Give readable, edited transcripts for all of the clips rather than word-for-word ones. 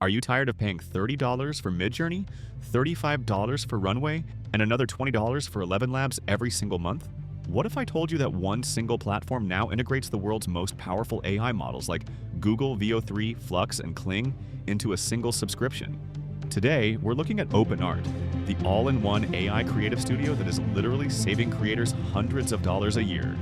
Are you tired of paying $30 for Midjourney, $35 for Runway, and another $20 for ElevenLabs every single month? What if I told you that one single platform now integrates the world's most powerful AI models like Google VO3, Flux, and Kling into a single subscription? Today, we're looking at OpenArt, the all-in-one AI creative studio that is literally saving creators hundreds of dollars a year.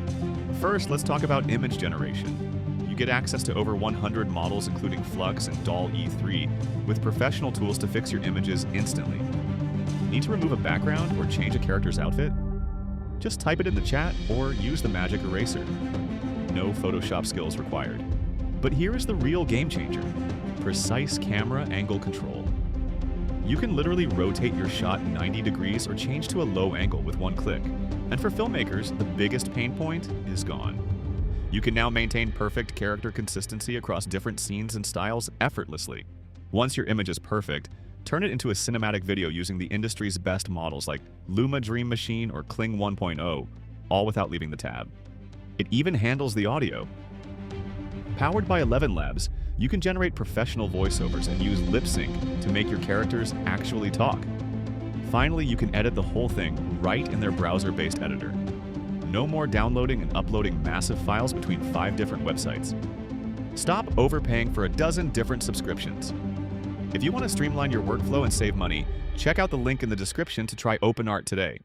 First, let's talk about image generation. You get access to over 100 models including Flux and DALL-E3 with professional tools to fix your images instantly. Need to remove a background or change a character's outfit? Just type it in the chat or use the magic eraser. No Photoshop skills required. But here is the real game changer: precise camera angle control. You can literally rotate your shot 90 degrees or change to a low angle with one click. And for filmmakers, the biggest pain point is gone. You can now maintain perfect character consistency across different scenes and styles effortlessly. Once your image is perfect, turn it into a cinematic video using the industry's best models like Luma Dream Machine or Kling 1.0, all without leaving the tab. It even handles the audio. Powered by ElevenLabs, you can generate professional voiceovers and use lip sync to make your characters actually talk. Finally, you can edit the whole thing right in their browser-based editor. No more downloading and uploading massive files between 5 different websites. Stop overpaying for a dozen different subscriptions. If you want to streamline your workflow and save money, check out the link in the description to try OpenArt today.